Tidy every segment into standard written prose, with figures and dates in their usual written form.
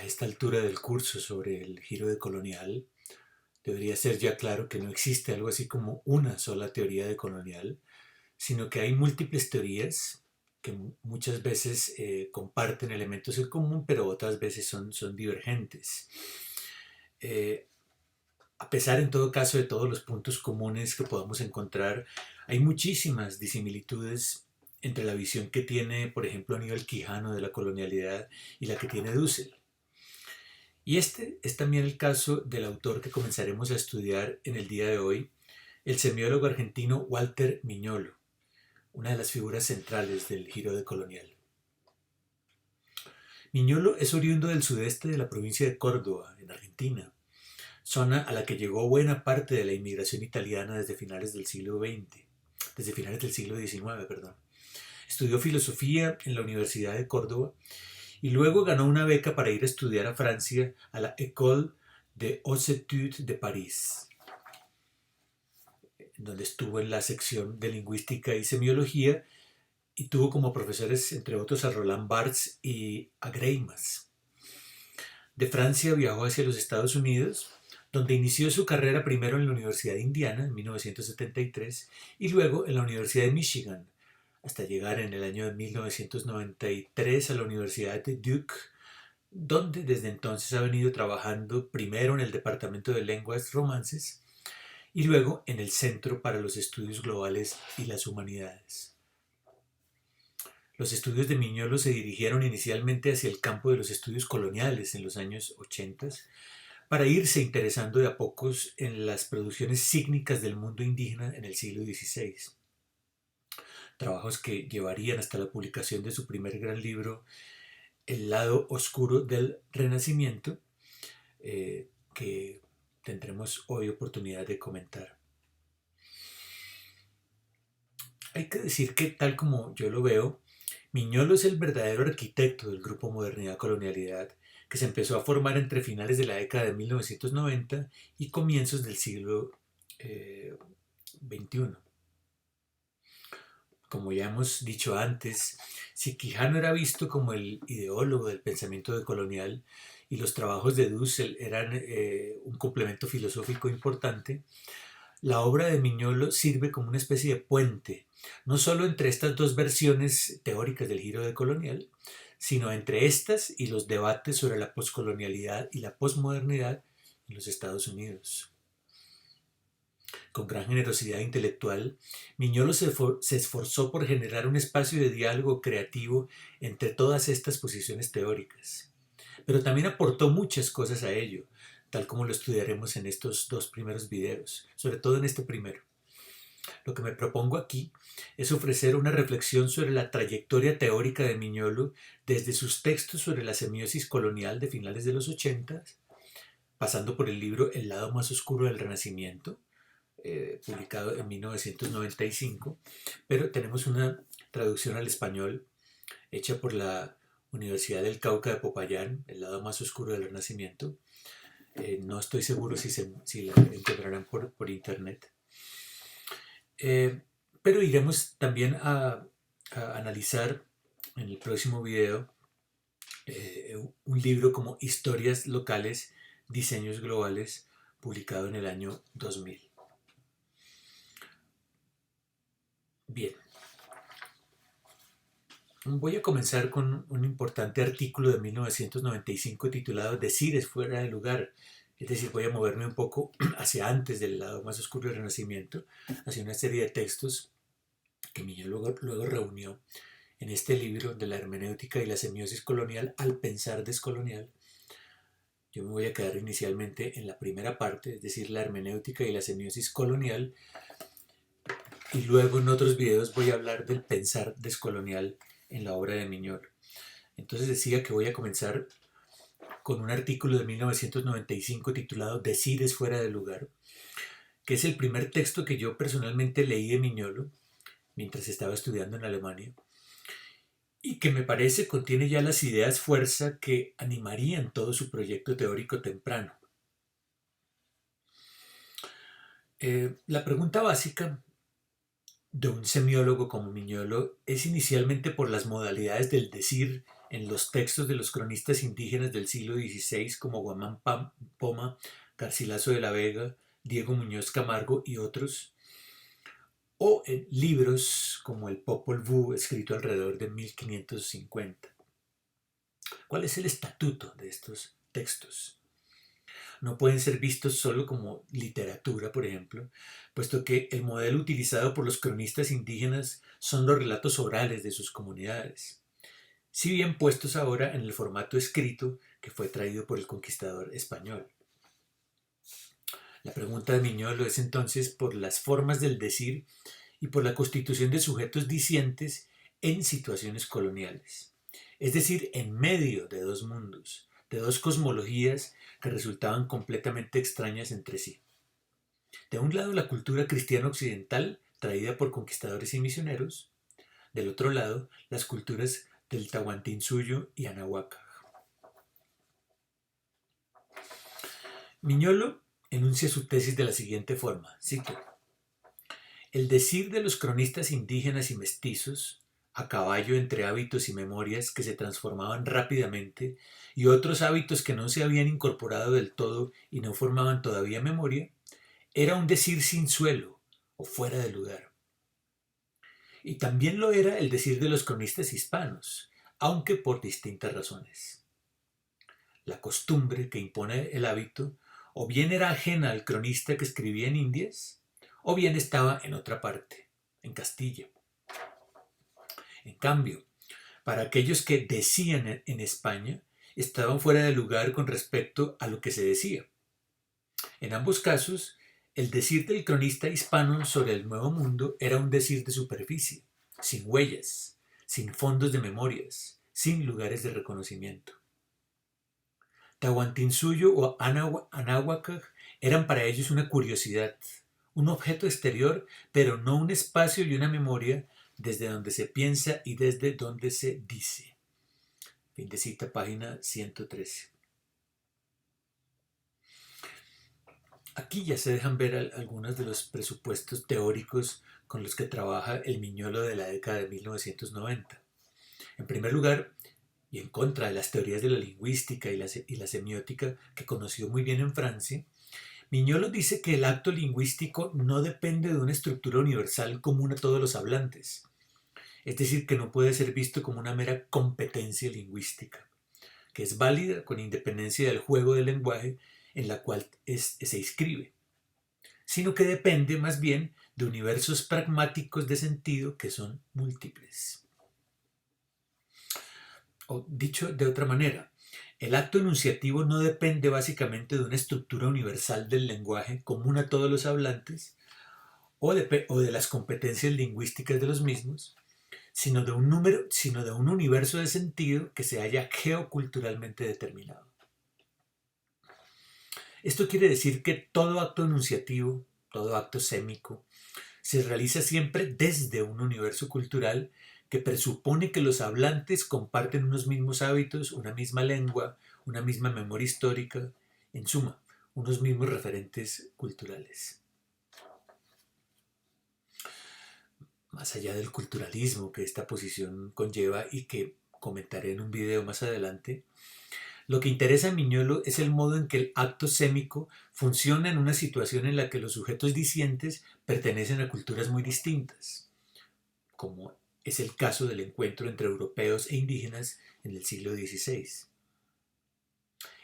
esta altura del curso sobre el giro decolonial, debería ser ya claro que no existe algo así como una sola teoría decolonial, sino que hay múltiples teorías que muchas veces comparten elementos en común, pero otras veces son divergentes. Eh, a pesar en todo caso de todos los puntos comunes que podamos encontrar, hay muchísimas disimilitudes entre la visión que tiene, por ejemplo, Aníbal Quijano de la colonialidad y la que tiene Dussel. Y este es también el caso del autor que comenzaremos a estudiar en el día de hoy, el semiólogo argentino Walter Miñolo, una de las figuras centrales del giro decolonial. Miñolo es oriundo del sudeste de la provincia de Córdoba, en Argentina, zona a la que llegó buena parte de la inmigración italiana desde finales del siglo XX, desde finales del siglo XIX, perdón. Estudió filosofía en la Universidad de Córdoba y luego ganó una beca para ir a estudiar a Francia a la École des Hautes Études de París, donde estuvo en la sección de lingüística y semiología y tuvo como profesores, entre otros, a Roland Barthes y a Greimas. De Francia viajó hacia los Estados Unidos, donde inició su carrera primero en la Universidad de Indiana en 1973 y luego en la Universidad de Michigan, hasta llegar en el año de 1993 a la Universidad de Duke, donde desde entonces ha venido trabajando primero en el Departamento de Lenguas Romances y luego en el Centro para los Estudios Globales y las Humanidades. Los estudios de Miñolo se dirigieron inicialmente hacia el campo de los estudios coloniales en los años 80, para irse interesando de a pocos en las producciones sígnicas del mundo indígena en el siglo XVI. Trabajos que llevarían hasta la publicación de su primer gran libro, El lado oscuro del Renacimiento, que tendremos hoy oportunidad de comentar. Hay que decir que, tal como yo lo veo, Miñolo es el verdadero arquitecto del grupo Modernidad-Colonialidad, que se empezó a formar entre finales de la década de 1990 y comienzos del siglo XXI. Como ya hemos dicho antes, si Quijano era visto como el ideólogo del pensamiento decolonial y los trabajos de Dussel eran un complemento filosófico importante, la obra de Miñolo sirve como una especie de puente, no solo entre estas dos versiones teóricas del giro decolonial, sino entre estas y los debates sobre la poscolonialidad y la posmodernidad en los Estados Unidos. Con gran generosidad intelectual, Miñolo se esforzó por generar un espacio de diálogo creativo entre todas estas posiciones teóricas, pero también aportó muchas cosas a ello, tal como lo estudiaremos en estos dos primeros videos, sobre todo en este primero. Lo que me propongo aquí es ofrecer una reflexión sobre la trayectoria teórica de Miñolo desde sus textos sobre la semiosis colonial de finales de los 80, pasando por el libro El lado más oscuro del Renacimiento, publicado en 1995, pero tenemos una traducción al español hecha por la Universidad del Cauca de Popayán, El lado más oscuro del Renacimiento. No estoy seguro si la encontrarán por internet. Pero iremos también a analizar en el próximo video un libro como Historias Locales, Diseños Globales, publicado en el año 2000. Bien, voy a comenzar con un importante artículo de 1995 titulado Decir es fuera de lugar. Es decir, voy a moverme un poco hacia antes del lado más oscuro del Renacimiento, hacia una serie de textos que Millán luego reunió en este libro de la hermenéutica y la semiosis colonial al pensar descolonial. Yo me voy a quedar inicialmente en la primera parte, es decir, la hermenéutica y la semiosis colonial, y luego en otros videos voy a hablar del pensar descolonial en la obra de Miñolo. Entonces decía que voy a comenzar con un artículo de 1995 titulado Decir es fuera de lugar, que es el primer texto que yo personalmente leí de Miñolo mientras estaba estudiando en Alemania, y que me parece contiene ya las ideas fuerza que animarían todo su proyecto teórico temprano. La pregunta básica de un semiólogo como Miñolo es inicialmente por las modalidades del decir en los textos de los cronistas indígenas del siglo XVI como Guamán Poma, Garcilaso de la Vega, Diego Muñoz Camargo y otros, o en libros como el Popol Vuh, escrito alrededor de 1550. ¿Cuál es el estatuto de estos textos? No pueden ser vistos solo como literatura, por ejemplo, puesto que el modelo utilizado por los cronistas indígenas son los relatos orales de sus comunidades, si bien puestos ahora en el formato escrito que fue traído por el conquistador español. La pregunta de Miñolo es entonces por las formas del decir y por la constitución de sujetos dicientes en situaciones coloniales, es decir, en medio de dos mundos, de dos cosmologías que resultaban completamente extrañas entre sí. De un lado, la cultura cristiana occidental, traída por conquistadores y misioneros; del otro lado, las culturas del Tahuantinsuyo y Anahuac. Miñolo enuncia su tesis de la siguiente forma, cito: el decir de los cronistas indígenas y mestizos, a caballo entre hábitos y memorias que se transformaban rápidamente y otros hábitos que no se habían incorporado del todo y no formaban todavía memoria, era un decir sin suelo o fuera de lugar. Y también lo era el decir de los cronistas hispanos, aunque por distintas razones. La costumbre que impone el hábito o bien era ajena al cronista que escribía en Indias, o bien estaba en otra parte, en Castilla. En cambio, para aquellos que decían en España, estaban fuera de lugar con respecto a lo que se decía. En ambos casos, el decir del cronista hispano sobre el Nuevo Mundo era un decir de superficie, sin huellas, sin fondos de memorias, sin lugares de reconocimiento. Tahuantinsuyo o Anáhuac eran para ellos una curiosidad, un objeto exterior, pero no un espacio y una memoria desde donde se piensa y desde donde se dice. Fin de cita, página 113. Aquí ya se dejan ver algunos de los presupuestos teóricos con los que trabaja el Miñolo de la década de 1990. En primer lugar, y en contra de las teorías de la lingüística y la semiótica que conoció muy bien en Francia, Miñolo dice que el acto lingüístico no depende de una estructura universal común a todos los hablantes, es decir, que no puede ser visto como una mera competencia lingüística, que es válida con independencia del juego del lenguaje en la cual se inscribe, sino que depende más bien de universos pragmáticos de sentido que son múltiples. O dicho de otra manera, el acto enunciativo no depende básicamente de una estructura universal del lenguaje común a todos los hablantes o de las competencias lingüísticas de los mismos, sino de un universo de sentido que se halla geoculturalmente determinado. Esto quiere decir que todo acto enunciativo, todo acto sémico, se realiza siempre desde un universo cultural que presupone que los hablantes comparten unos mismos hábitos, una misma lengua, una misma memoria histórica, en suma, unos mismos referentes culturales. Más allá del culturalismo que esta posición conlleva y que comentaré en un video más adelante, lo que interesa a Miñolo es el modo en que el acto sémico funciona en una situación en la que los sujetos dicientes pertenecen a culturas muy distintas, como es el caso del encuentro entre europeos e indígenas en el siglo XVI.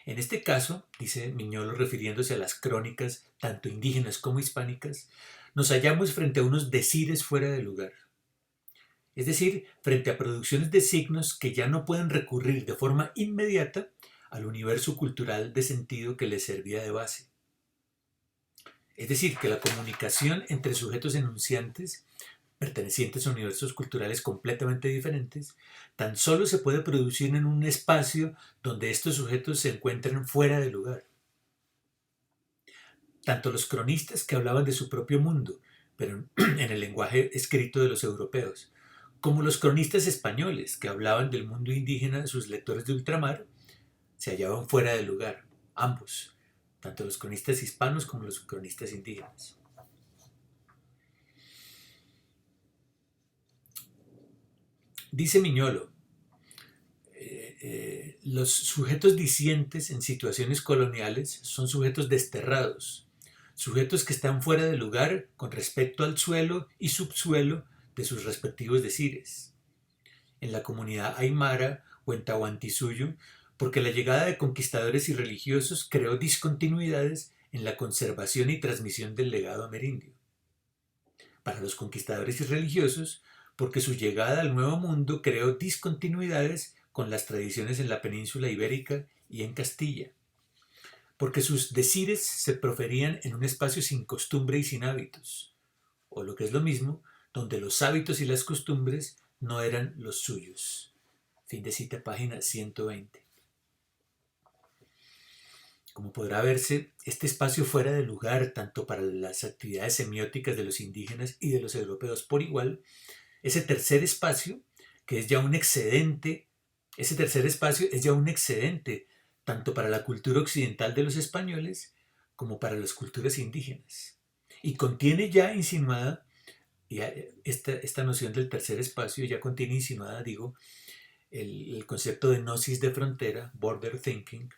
En este caso, dice Miñolo refiriéndose a las crónicas tanto indígenas como hispánicas, nos hallamos frente a unos decires fuera de lugar. Es decir, frente a producciones de signos que ya no pueden recurrir de forma inmediata al universo cultural de sentido que les servía de base. Es decir, que la comunicación entre sujetos enunciantes, pertenecientes a universos culturales completamente diferentes, tan solo se puede producir en un espacio donde estos sujetos se encuentran fuera de lugar. Tanto los cronistas que hablaban de su propio mundo, pero en el lenguaje escrito de los europeos, como los cronistas españoles que hablaban del mundo indígena de sus lectores de ultramar, se hallaban fuera de lugar, ambos, tanto los cronistas hispanos como los cronistas indígenas. Dice Miñolo, los sujetos dicientes en situaciones coloniales son sujetos desterrados, sujetos que están fuera de lugar con respecto al suelo y subsuelo de sus respectivos decires. En la comunidad aymara o en Tahuantinsuyo, porque la llegada de conquistadores y religiosos creó discontinuidades en la conservación y transmisión del legado amerindio. Para los conquistadores y religiosos, porque su llegada al Nuevo Mundo creó discontinuidades con las tradiciones en la península ibérica y en Castilla, porque sus decires se proferían en un espacio sin costumbre y sin hábitos, o lo que es lo mismo, donde los hábitos y las costumbres no eran los suyos. Fin de cita, página 120. Como podrá verse, este espacio fuera de lugar tanto para las actividades semióticas de los indígenas y de los europeos por igual, ese tercer espacio, que es ya un excedente, ese tercer espacio es ya un excedente tanto para la cultura occidental de los españoles como para las culturas indígenas. Y contiene ya insinuada, esta noción del tercer espacio ya contiene insinuada, digo, el concepto de gnosis de frontera, border thinking,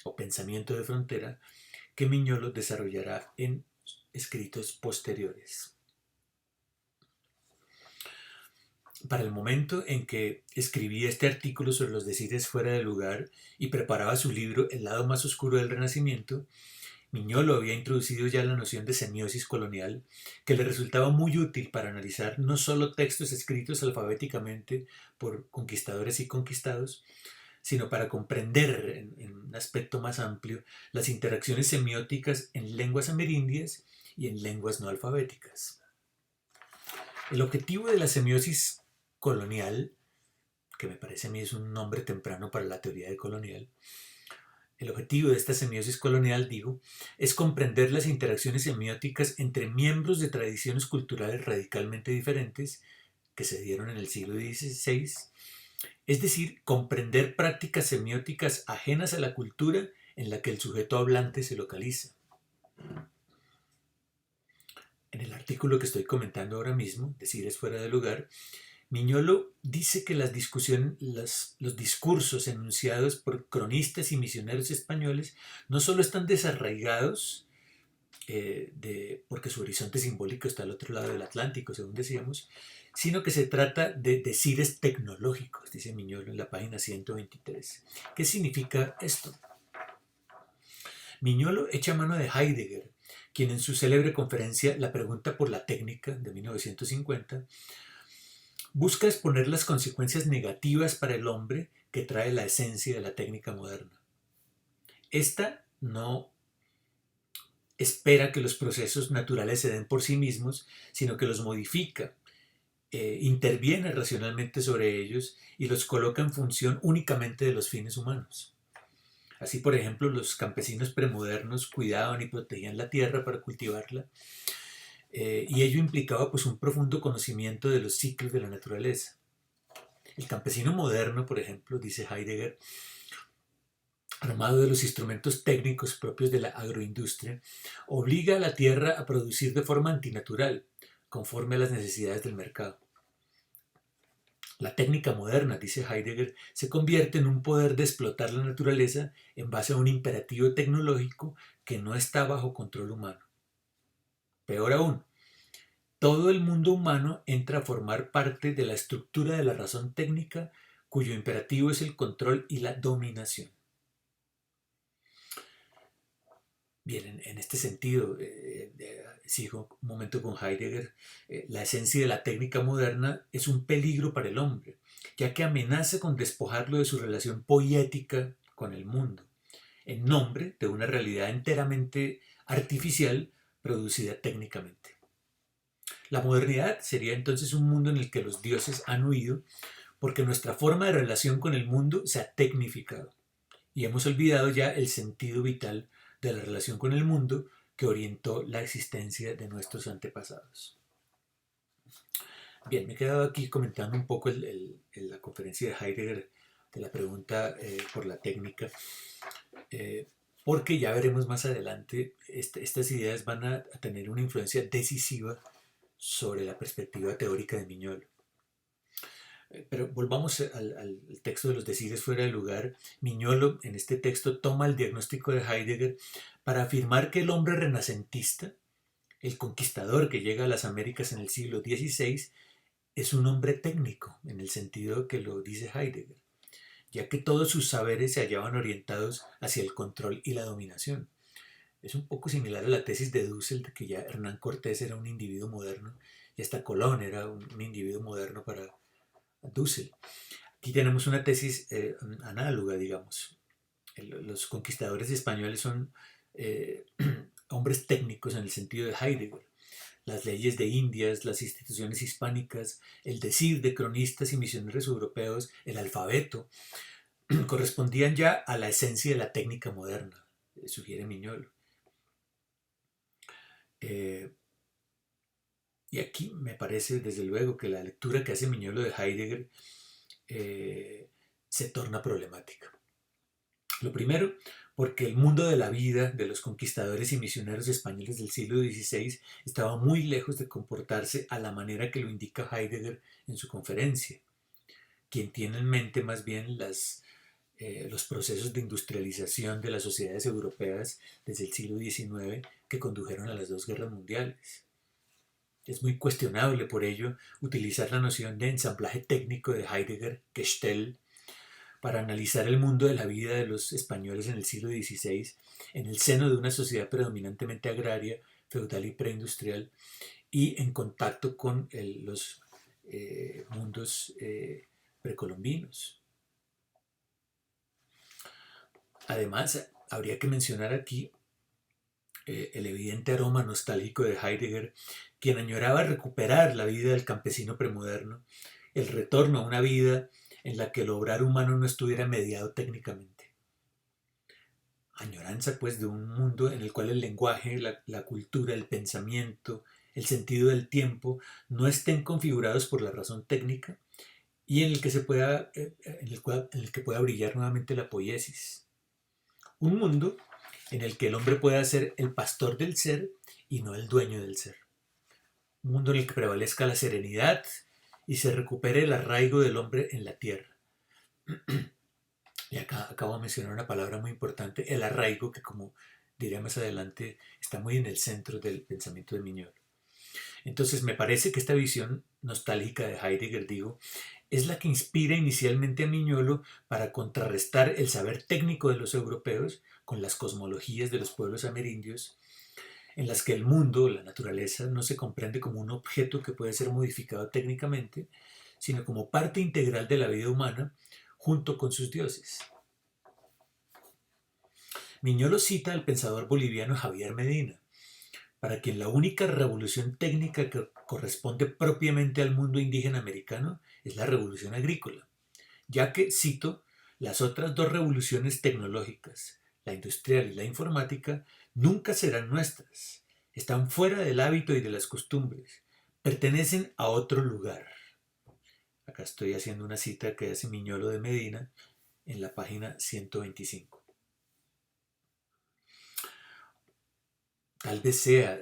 o pensamiento de frontera, que Miñolo desarrollará en escritos posteriores. Para el momento en que escribía este artículo sobre los decires fuera de lugar y preparaba su libro El lado más oscuro del Renacimiento, Miñolo había introducido ya la noción de semiosis colonial, que le resultaba muy útil para analizar no solo textos escritos alfabéticamente por conquistadores y conquistados, sino para comprender en un aspecto más amplio las interacciones semióticas en lenguas amerindias y en lenguas no alfabéticas. El objetivo de la semiosis colonial, que me parece a mí es un nombre temprano para la teoría de colonial, el objetivo de esta semiosis colonial, digo, es comprender las interacciones semióticas entre miembros de tradiciones culturales radicalmente diferentes que se dieron en el siglo XVI, es decir, comprender prácticas semióticas ajenas a la cultura en la que el sujeto hablante se localiza. En el artículo que estoy comentando ahora mismo, Decires fuera de lugar, Miñolo dice que los discursos enunciados por cronistas y misioneros españoles no solo están desarraigados, porque su horizonte simbólico está al otro lado del Atlántico, según decíamos, sino que se trata de decires tecnológicos, dice Miñolo en la página 123. ¿Qué significa esto? Miñolo echa mano de Heidegger, quien en su célebre conferencia La pregunta por la técnica, de 1950, busca exponer las consecuencias negativas para el hombre que trae la esencia de la técnica moderna. Esta no espera que los procesos naturales se den por sí mismos, sino que los modifica, interviene racionalmente sobre ellos y los coloca en función únicamente de los fines humanos. Así, por ejemplo, los campesinos premodernos cuidaban y protegían la tierra para cultivarla, y ello implicaba pues un profundo conocimiento de los ciclos de la naturaleza. El campesino moderno, por ejemplo, dice Heidegger, armado de los instrumentos técnicos propios de la agroindustria, obliga a la tierra a producir de forma antinatural, conforme a las necesidades del mercado. La técnica moderna, dice Heidegger, se convierte en un poder de explotar la naturaleza en base a un imperativo tecnológico que no está bajo control humano. Peor aún, todo el mundo humano entra a formar parte de la estructura de la razón técnica, cuyo imperativo es el control y la dominación. Bien, en este sentido, sigo un momento con Heidegger, la esencia de la técnica moderna es un peligro para el hombre, ya que amenaza con despojarlo de su relación poética con el mundo, en nombre de una realidad enteramente artificial producida técnicamente. La modernidad sería entonces un mundo en el que los dioses han huido porque nuestra forma de relación con el mundo se ha tecnificado y hemos olvidado ya el sentido vital de la relación con el mundo que orientó la existencia de nuestros antepasados. Bien, me he quedado aquí comentando un poco la conferencia de Heidegger de la pregunta por la técnica, porque ya veremos más adelante, estas ideas van a tener una influencia decisiva sobre la perspectiva teórica de Miñolo. Pero volvamos al texto de los decires fuera de lugar. Miñolo en este texto toma el diagnóstico de Heidegger para afirmar que el hombre renacentista, el conquistador que llega a las Américas en el siglo XVI, es un hombre técnico, en el sentido que lo dice Heidegger, ya que todos sus saberes se hallaban orientados hacia el control y la dominación. Es un poco similar a la tesis de Dussel de que ya Hernán Cortés era un individuo moderno y hasta Colón era un individuo moderno para Dussel. Aquí tenemos una tesis análoga, digamos. Los conquistadores españoles son eh, hombres técnicos en el sentido de Heidegger. Las leyes de Indias, las instituciones hispánicas, el decir de cronistas y misioneros europeos, el alfabeto, correspondían ya a la esencia de la técnica moderna, sugiere Miñolo. Y aquí me parece, desde luego, que la lectura que hace Miñolo de Heidegger se torna problemática. Lo primero, porque el mundo de la vida de los conquistadores y misioneros españoles del siglo XVI estaba muy lejos de comportarse a la manera que lo indica Heidegger en su conferencia, quien tiene en mente más bien los procesos de industrialización de las sociedades europeas desde el siglo XIX que condujeron a las dos guerras mundiales. Es muy cuestionable, por ello, utilizar la noción de ensamblaje técnico de Heidegger, Gestell, para analizar el mundo de la vida de los españoles en el siglo XVI en el seno de una sociedad predominantemente agraria, feudal y preindustrial, y en contacto con los mundos precolombinos. Además, habría que mencionar aquí el evidente aroma nostálgico de Heidegger, quien añoraba recuperar la vida del campesino premoderno, el retorno a una vida en la que el obrar humano no estuviera mediado técnicamente. Añoranza, pues, de un mundo en el cual el lenguaje, la cultura, el pensamiento, el sentido del tiempo no estén configurados por la razón técnica y en el que, en el que pueda brillar nuevamente la poiesis. Un mundo en el que el hombre pueda ser el pastor del ser y no el dueño del ser. Un mundo en el que prevalezca la serenidad y se recupere el arraigo del hombre en la tierra. Y acá acabo de mencionar una palabra muy importante, el arraigo, que como diré más adelante, está muy en el centro del pensamiento de Miñolo. Entonces me parece que esta visión nostálgica de Heidegger, digo, es la que inspira inicialmente a Miñolo para contrarrestar el saber técnico de los europeos con las cosmologías de los pueblos amerindios, en las que el mundo, la naturaleza, no se comprende como un objeto que puede ser modificado técnicamente, sino como parte integral de la vida humana, junto con sus dioses. Miñolo cita al pensador boliviano Javier Medina, para quien la única revolución técnica que corresponde propiamente al mundo indígena americano es la revolución agrícola, ya que, cito, las otras dos revoluciones tecnológicas, la industrial y la informática, nunca serán nuestras, están fuera del hábito y de las costumbres, pertenecen a otro lugar. Acá estoy haciendo una cita que hace Miñolo de Medina en la página 125. Tal vez sea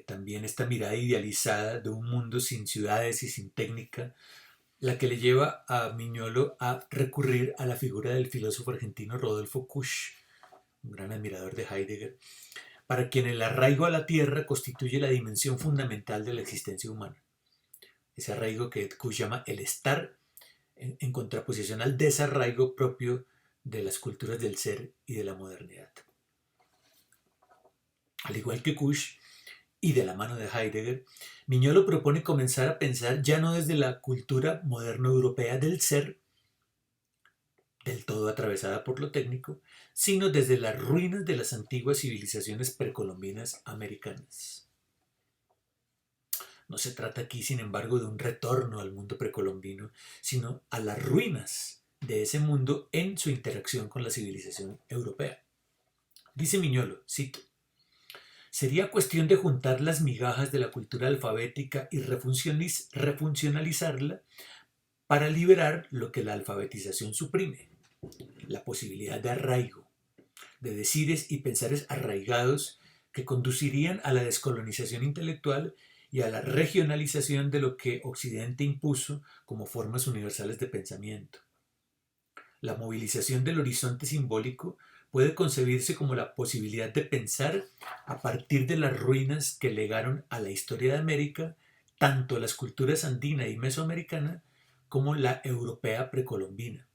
también esta mirada idealizada de un mundo sin ciudades y sin técnica la que le lleva a Miñolo a recurrir a la figura del filósofo argentino Rodolfo Kusch, un gran admirador de Heidegger, para quien el arraigo a la tierra constituye la dimensión fundamental de la existencia humana. Ese arraigo que Kusch llama el estar, en contraposición al desarraigo propio de las culturas del ser y de la modernidad. Al igual que Kusch, y de la mano de Heidegger, Miñolo propone comenzar a pensar ya no desde la cultura moderno-europea del ser, del todo atravesada por lo técnico, sino desde las ruinas de las antiguas civilizaciones precolombinas americanas. No se trata aquí, sin embargo, de un retorno al mundo precolombino, sino a las ruinas de ese mundo en su interacción con la civilización europea. Dice Miñolo, cito, sería cuestión de juntar las migajas de la cultura alfabética y refuncionalizarla para liberar lo que la alfabetización suprime, la posibilidad de arraigo, de decires y pensares arraigados que conducirían a la descolonización intelectual y a la regionalización de lo que Occidente impuso como formas universales de pensamiento. La movilización del horizonte simbólico puede concebirse como la posibilidad de pensar a partir de las ruinas que legaron a la historia de América tanto las culturas andina y mesoamericana como la europea precolombina.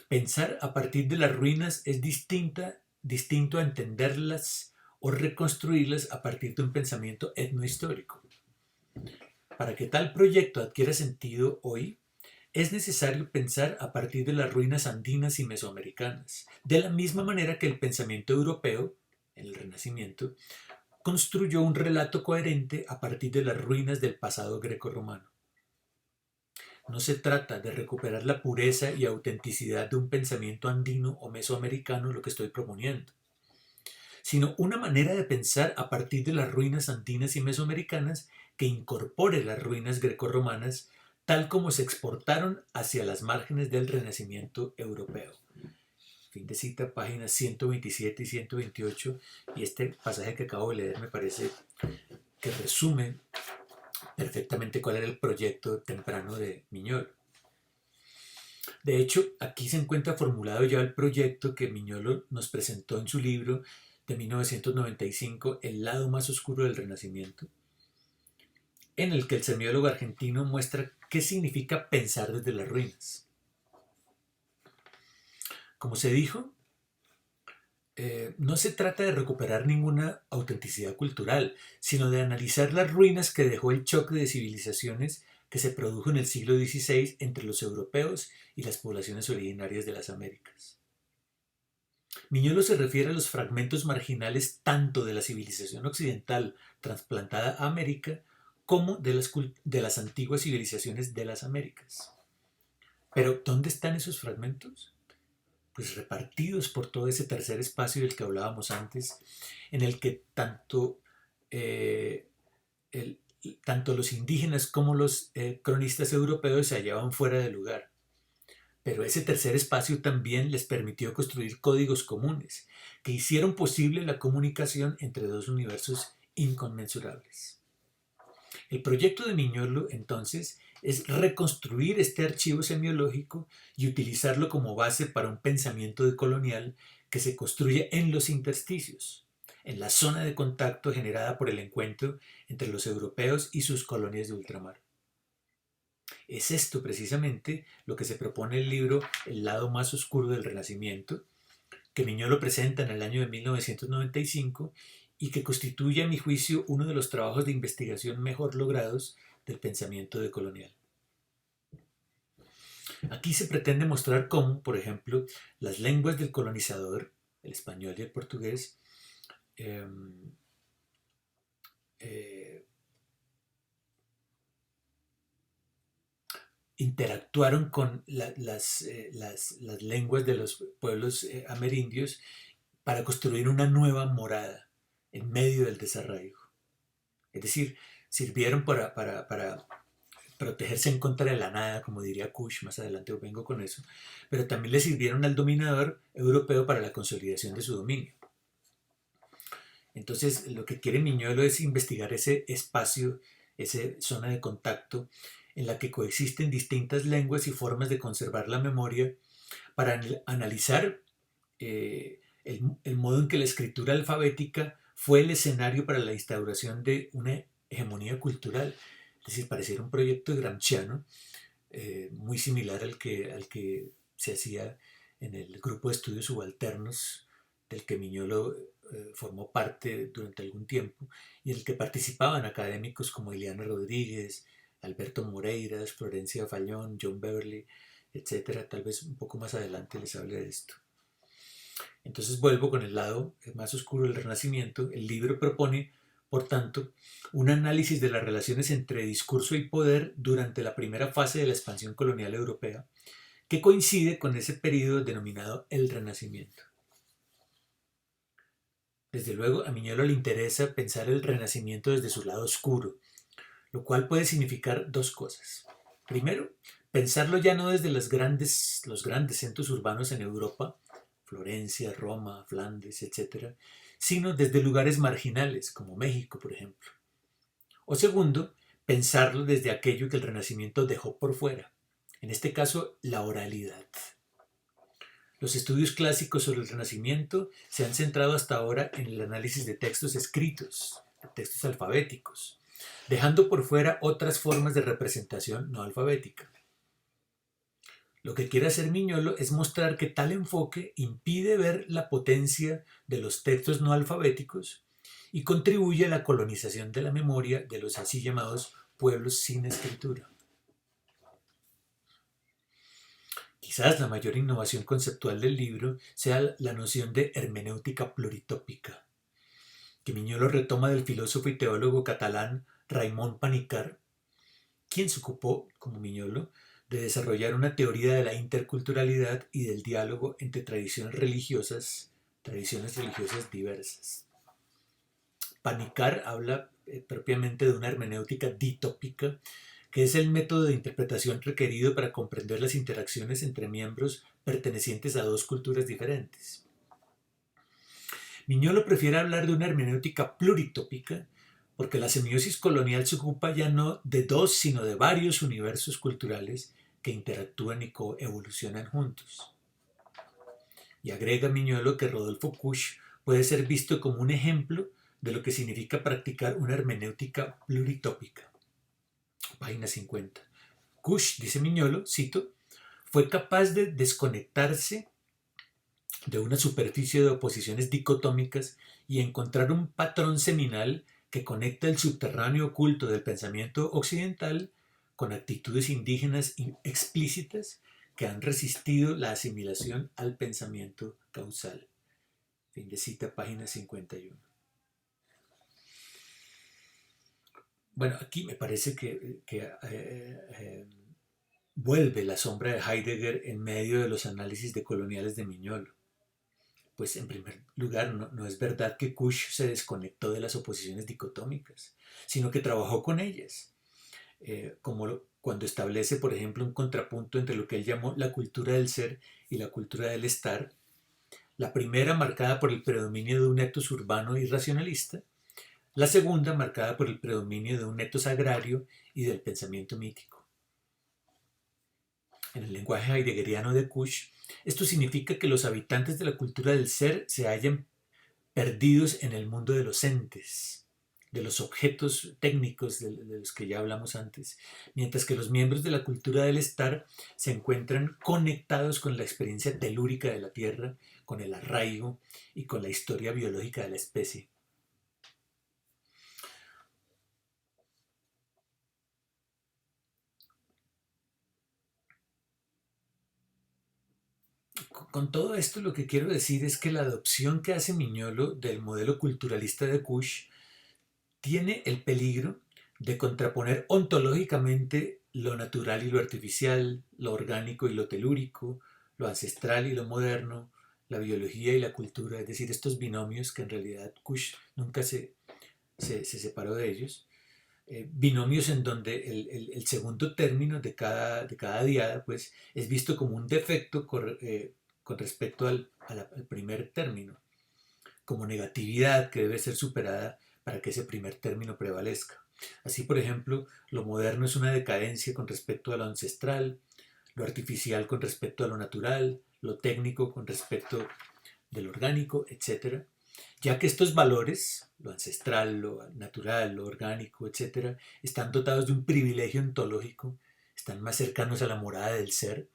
Pensar a partir de las ruinas es distinto a entenderlas o reconstruirlas a partir de un pensamiento etnohistórico. Para que tal proyecto adquiera sentido hoy, es necesario pensar a partir de las ruinas andinas y mesoamericanas, de la misma manera que el pensamiento europeo, en el Renacimiento, construyó un relato coherente a partir de las ruinas del pasado grecorromano. No se trata de recuperar la pureza y autenticidad de un pensamiento andino o mesoamericano lo que estoy proponiendo, sino una manera de pensar a partir de las ruinas andinas y mesoamericanas que incorpore las ruinas grecorromanas tal como se exportaron hacia las márgenes del Renacimiento europeo. Fin de cita, páginas 127 y 128, y este pasaje que acabo de leer me parece que resume perfectamente cuál era el proyecto temprano de Miñolo. De hecho, aquí se encuentra formulado ya el proyecto que Miñolo nos presentó en su libro de 1995, El lado más oscuro del Renacimiento, en el que el semiólogo argentino muestra qué significa pensar desde las ruinas. Como se dijo, no se trata de recuperar ninguna autenticidad cultural, sino de analizar las ruinas que dejó el choque de civilizaciones que se produjo en el siglo XVI entre los europeos y las poblaciones originarias de las Américas. Miñolo se refiere a los fragmentos marginales tanto de la civilización occidental trasplantada a América como de las antiguas civilizaciones de las Américas. Pero, ¿dónde están esos fragmentos? Pues repartidos por todo ese tercer espacio del que hablábamos antes, en el que eh, tanto los indígenas como los cronistas europeos se hallaban fuera de lugar. Pero ese tercer espacio también les permitió construir códigos comunes que hicieron posible la comunicación entre dos universos inconmensurables. El proyecto de Miñolo, entonces, es reconstruir este archivo semiológico y utilizarlo como base para un pensamiento decolonial que se construye en los intersticios, en la zona de contacto generada por el encuentro entre los europeos y sus colonias de ultramar. Es esto precisamente lo que se propone el libro El lado más oscuro del Renacimiento, que Miñolo presenta en el año de 1995 y que constituye, a mi juicio, uno de los trabajos de investigación mejor logrados del pensamiento decolonial. Aquí se pretende mostrar cómo, por ejemplo, las lenguas del colonizador, el español y el portugués, eh, eh, interactuaron con las lenguas de los pueblos amerindios para construir una nueva morada en medio del desarraigo. Es decir, sirvieron para protegerse en contra de la nada, como diría Kush, más adelante vengo con eso, pero también le sirvieron al dominador europeo para la consolidación de su dominio. Entonces, lo que quiere Miñolo es investigar ese espacio, esa zona de contacto en la que coexisten distintas lenguas y formas de conservar la memoria para analizar el modo en que la escritura alfabética fue el escenario para la instauración de una hegemonía cultural. Es decir, pareciera un proyecto gramsciano muy similar al que se hacía en el grupo de estudios subalternos del que Miñolo formó parte durante algún tiempo y en el que participaban académicos como Ileana Rodríguez, Alberto Moreiras, Florencia Fallón, John Beverly, etc. Tal vez un poco más adelante les hable de esto. Entonces vuelvo con el lado más oscuro del Renacimiento. El libro propone, por tanto, un análisis de las relaciones entre discurso y poder durante la primera fase de la expansión colonial europea, que coincide con ese periodo denominado el Renacimiento. Desde luego, a Miñolo le interesa pensar el Renacimiento desde su lado oscuro, lo cual puede significar dos cosas. Primero, pensarlo ya no desde los grandes centros urbanos en Europa, Florencia, Roma, Flandes, etc., sino desde lugares marginales, como México, por ejemplo. O segundo, pensarlo desde aquello que el Renacimiento dejó por fuera, en este caso, la oralidad. Los estudios clásicos sobre el Renacimiento se han centrado hasta ahora en el análisis de textos escritos, de textos alfabéticos, dejando por fuera otras formas de representación no alfabética. Lo que quiere hacer Miñolo es mostrar que tal enfoque impide ver la potencia de los textos no alfabéticos y contribuye a la colonización de la memoria de los así llamados pueblos sin escritura. Quizás la mayor innovación conceptual del libro sea la noción de hermenéutica pluritópica, que Miñolo retoma del filósofo y teólogo catalán Raimon Panikkar, quien se ocupó, como Miñolo, de desarrollar una teoría de la interculturalidad y del diálogo entre tradiciones religiosas diversas. Panikkar habla propiamente de una hermenéutica ditópica, que es el método de interpretación requerido para comprender las interacciones entre miembros pertenecientes a dos culturas diferentes. Miñolo prefiere hablar de una hermenéutica pluritópica porque la semiosis colonial se ocupa ya no de dos, sino de varios universos culturales que interactúan y coevolucionan juntos. Y agrega Miñolo que Rodolfo Kusch puede ser visto como un ejemplo de lo que significa practicar una hermenéutica pluritópica. Página 50. Kusch, dice Miñolo, cito, fue capaz de desconectarse de una superficie de oposiciones dicotómicas y encontrar un patrón seminal que conecta el subterráneo oculto del pensamiento occidental con actitudes indígenas explícitas que han resistido la asimilación al pensamiento causal. Fin de cita, página 51. Bueno, aquí me parece que vuelve la sombra de Heidegger en medio de los análisis decoloniales de Miñolo. Pues en primer lugar, no es verdad que Kusch se desconectó de las oposiciones dicotómicas, sino que trabajó con ellas, cuando establece, por ejemplo, un contrapunto entre lo que él llamó la cultura del ser y la cultura del estar, la primera marcada por el predominio de un etos urbano y racionalista, la segunda marcada por el predominio de un etos agrario y del pensamiento mítico. En el lenguaje heideggeriano de Kusch, esto significa que los habitantes de la cultura del ser se hallan perdidos en el mundo de los entes, de los objetos técnicos de los que ya hablamos antes, mientras que los miembros de la cultura del estar se encuentran conectados con la experiencia telúrica de la Tierra, con el arraigo y con la historia biológica de la especie. Con todo esto lo que quiero decir es que la adopción que hace Miñolo del modelo culturalista de Kusch tiene el peligro de contraponer ontológicamente lo natural y lo artificial, lo orgánico y lo telúrico, lo ancestral y lo moderno, la biología y la cultura, es decir, estos binomios que en realidad Kusch nunca se separó de ellos, binomios en donde el segundo término de cada diada pues, es visto como un defecto con respecto al primer término, como negatividad que debe ser superada para que ese primer término prevalezca. Así, por ejemplo, lo moderno es una decadencia con respecto a lo ancestral, lo artificial con respecto a lo natural, lo técnico con respecto del orgánico, etc. Ya que estos valores, lo ancestral, lo natural, lo orgánico, etc., están dotados de un privilegio ontológico, están más cercanos a la morada del ser,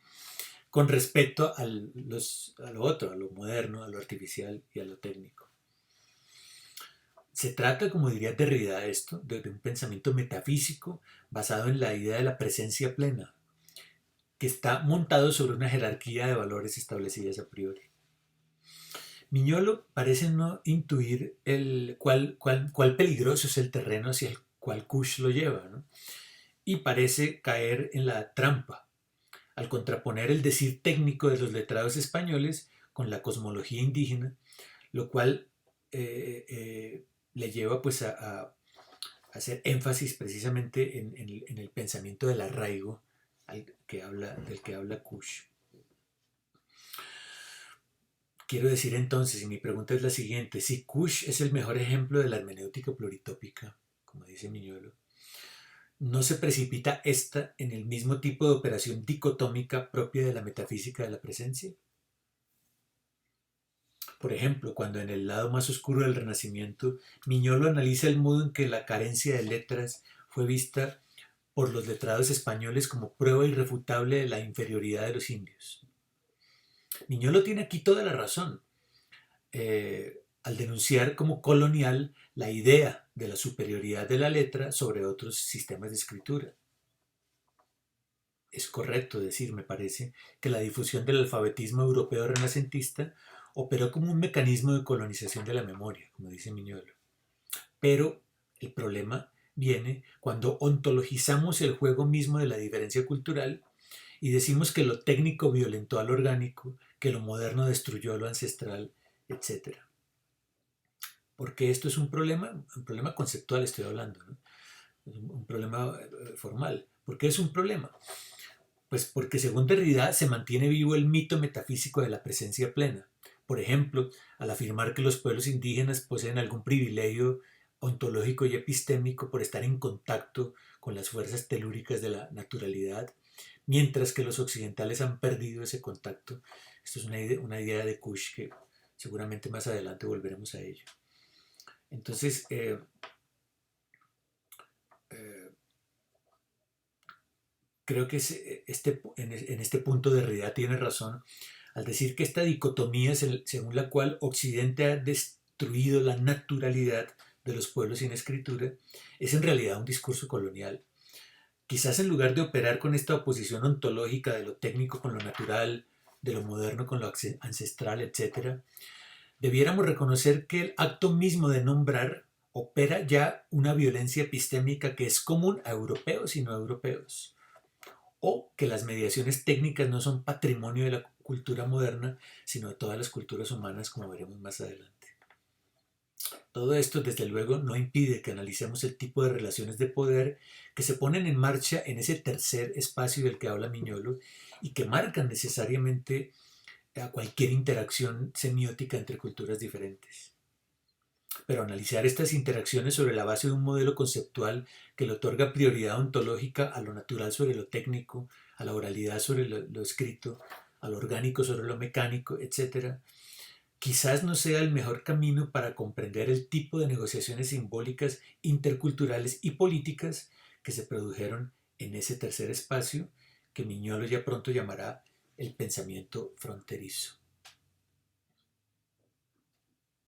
con respecto a lo otro, a lo moderno, a lo artificial y a lo técnico. Se trata, como diría Derrida, esto, de un pensamiento metafísico basado en la idea de la presencia plena, que está montado sobre una jerarquía de valores establecidas a priori. Miñolo parece no intuir cuál peligroso es el terreno hacia el cual Kusch lo lleva, ¿no? Y parece caer en la trampa, al contraponer el decir técnico de los letrados españoles con la cosmología indígena, lo cual le lleva pues a hacer énfasis precisamente en el pensamiento del arraigo del que habla Kusch. Quiero decir entonces, y mi pregunta es la siguiente, si Kush es el mejor ejemplo de la hermenéutica pluritópica, como dice Miñolo, ¿no se precipita esta en el mismo tipo de operación dicotómica propia de la metafísica de la presencia? Por ejemplo, cuando en el lado más oscuro del Renacimiento, Miñolo analiza el modo en que la carencia de letras fue vista por los letrados españoles como prueba irrefutable de la inferioridad de los indios. Miñolo tiene aquí toda la razón al denunciar como colonial la idea de la superioridad de la letra sobre otros sistemas de escritura. Es correcto decir, me parece, que la difusión del alfabetismo europeo renacentista operó como un mecanismo de colonización de la memoria, como dice Miñolo. Pero el problema viene cuando ontologizamos el juego mismo de la diferencia cultural y decimos que lo técnico violentó a lo orgánico, que lo moderno destruyó a lo ancestral, etc. Porque esto es un problema conceptual estoy hablando, ¿no? Es un problema formal. ¿Por qué es un problema? Pues porque según Derrida se mantiene vivo el mito metafísico de la presencia plena. Por ejemplo, al afirmar que los pueblos indígenas poseen algún privilegio ontológico y epistémico por estar en contacto con las fuerzas telúricas de la naturalidad, mientras que los occidentales han perdido ese contacto. Esto es una idea de Kush que seguramente más adelante volveremos a ello. Entonces, eh, creo que en este punto Derrida tiene razón al decir que esta dicotomía según la cual Occidente ha destruido la naturalidad de los pueblos sin escritura es en realidad un discurso colonial. Quizás en lugar de operar con esta oposición ontológica de lo técnico con lo natural, de lo moderno con lo ancestral, etc., debiéramos reconocer que el acto mismo de nombrar opera ya una violencia epistémica que es común a europeos y no europeos, o que las mediaciones técnicas no son patrimonio de la cultura moderna, sino de todas las culturas humanas, como veremos más adelante. Todo esto, desde luego, no impide que analicemos el tipo de relaciones de poder que se ponen en marcha en ese tercer espacio del que habla Miñolo y que marcan necesariamente a cualquier interacción semiótica entre culturas diferentes. Pero analizar estas interacciones sobre la base de un modelo conceptual que le otorga prioridad ontológica a lo natural sobre lo técnico, a la oralidad sobre lo escrito, a lo orgánico sobre lo mecánico, etc., quizás no sea el mejor camino para comprender el tipo de negociaciones simbólicas, interculturales y políticas que se produjeron en ese tercer espacio que Miñolo ya pronto llamará el pensamiento fronterizo.